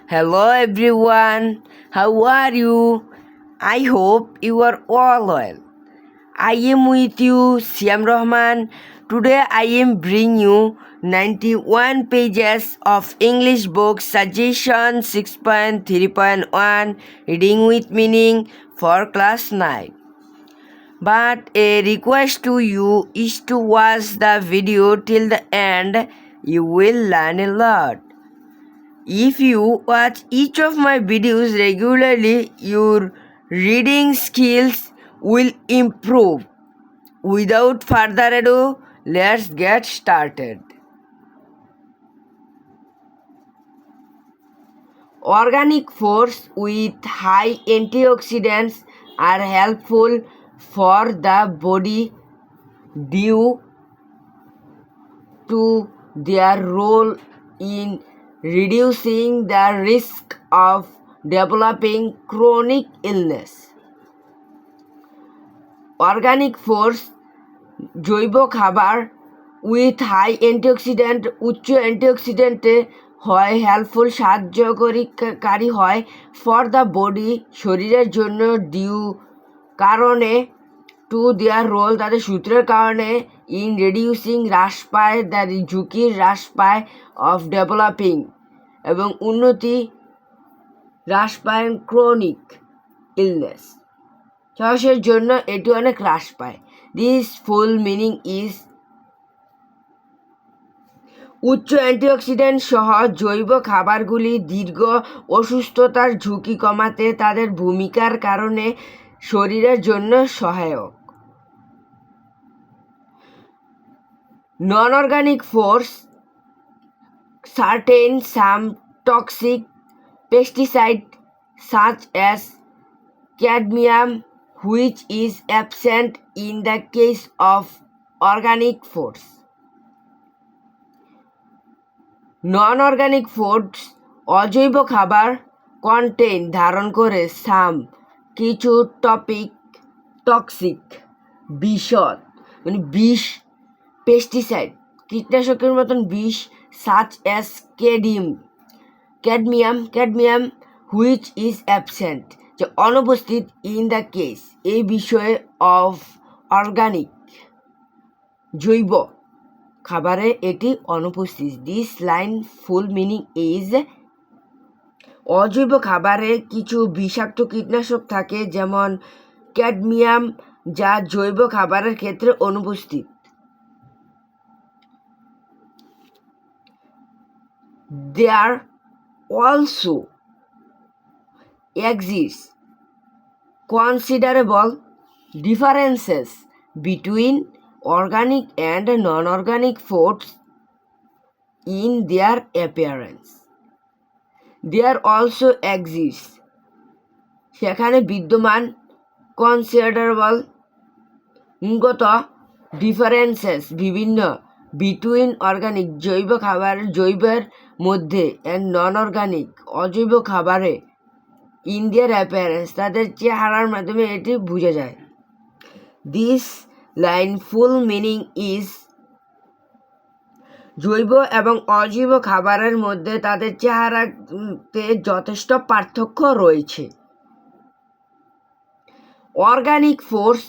Hello everyone, how are you? I hope you are all well. I am with you, Siam Rahman. Today I am bringing you 91 pages of English book suggestion 6.3.1 reading with meaning for class 9. But a request to you is to watch the video till the end. You will learn a lot. If you watch each of my videos regularly, your reading skills will improve. Without further ado, let's get started. Organic foods with high antioxidants are helpful for the body due to their role in reducing the risk of developing chronic illness. Organic foods জৈব খাবার with high antioxidant উচ্চ অ্যান্টিঅক্সিডেন্টে হয় helpful সাহায্যকারী হয় for the body শরীরের জন্য due কারণে to their role তাদের সূত্রের কারণে ইন রিডিউসিং হ্রাস পায় দ্য ঝুঁকির হ্রাস পায় অফ ডেভেলপিং এবং উন্নতি হ্রাস পায় ক্রনিক ইলনেস শ্বাসের জন্য এটি অনেক হ্রাস পায় দিস ফুল মিনিং ইজ উচ্চ অ্যান্টিঅক্সিডেন্ট সহ জৈব খাবারগুলি দীর্ঘ অসুস্থতার ঝুঁকি কমাতে তাদের ভূমিকার কারণে শরীরের জন্য সহায়ক non-organic foods certain some toxic pesticides such as cadmium which is absent in the case of organic foods. Non-organic foods অজৈব খাবার contain ধারণ করে some কিছু টক্সিক বিষদ মানে বিষ পেস্টিসাইড কীটনাশকের মতন বিষ such as cadmium which is absent যে অনুপস্থিত ইন দ্য কেস এই বিষয়ে অফ অর্গানিক জৈব খাবারে এটি অনুপস্থিত this line full meaning is অজৈব খাবারে কিছু বিষাক্ত কীটনাশক থাকে যেমন ক্যাডমিয়াম যা জৈব খাবারের ক্ষেত্রে অনুপস্থিত There also exist considerable differences between organic and non-organic foods in their appearance. There also exists সেখানে বিদ্যমান considerable গুণগত differences বিভিন্ন বিটুইন অর্গানিক জৈব খাবারের জৈবের মধ্যে অ্যান্ড নন অর্গানিক অজৈব খাবারে ইন দেয়ার অ্যাপিয়ারেন্স তাদের চেহারার মাধ্যমে এটি বোঝা যায় this line full meaning is জৈব এবং অজৈব খাবারের মধ্যে তাদের চেহারাতে যথেষ্ট পার্থক্য রয়েছে organic force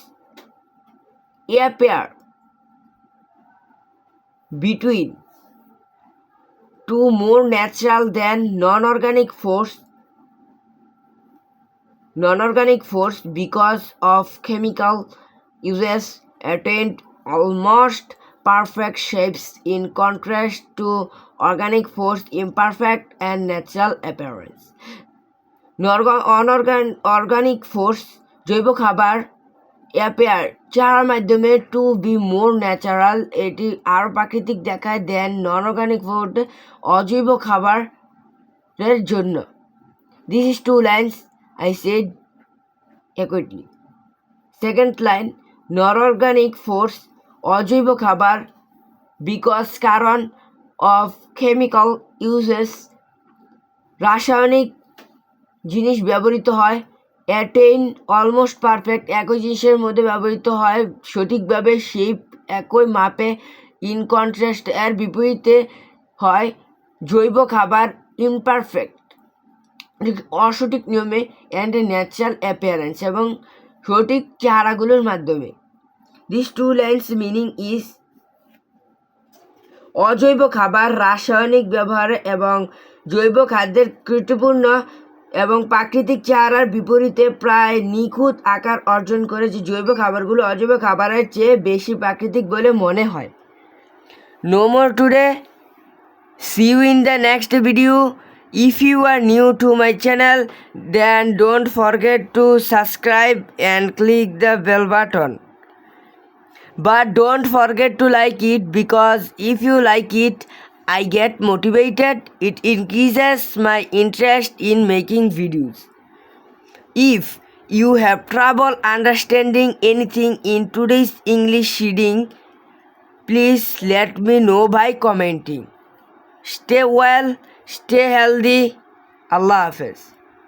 appear between two more natural than non-organic force because of chemical uses attained almost perfect shapes in contrast to organic force imperfect and natural appearance organic force জৈব খাবার অ্যাপিয়ার যার মাধ্যমে টু বি মোর ন্যাচারাল এটি আরও প্রাকৃতিক দেখায় দেন নন organic food অজৈব খাবারের জন্য this is two lines I said accurately second line non organic force অজৈব খাবার বিকজ কারণ অফ কেমিক্যাল ইউজেস রাসায়নিক জিনিস ব্যবহৃত হয় অ্যাটেইন অলমোস্ট পারফেক্ট একই জিনিসের মধ্যে ব্যবহৃত হয় সঠিকভাবে শেপ একই মাপে ইন কন্ট্রাস্ট এর বিপরীতে হয় জৈব খাবার ইমপারফেক্ট অসঠিক নিয়মে অ্যান্ড ন্যাচারাল অ্যাপিয়ারেন্স এবং সঠিক চেহারাগুলোর মাধ্যমে। This two lines meaning is অজৈব খাবার, রাসায়নিক ব্যবহার এবং জৈব খাদ্যের ত্রুটিপূর্ণ এবং প্রাকৃতিক চেহারার বিপরীতে প্রায় নিখুঁত আকার অর্জন করেছে। জৈব খাবারগুলো অজৈব খাবারের চেয়ে বেশি প্রাকৃতিক বলে মনে হয়। No more today. See you in the next video. If you are new to my channel, then don't forget to subscribe and click the bell button. But don't forget to like it, because if you like it, I get motivated. It increases my interest in making videos. If you have trouble understanding anything in today's English reading, please let me know by commenting. Stay well, stay healthy. Allah Hafiz.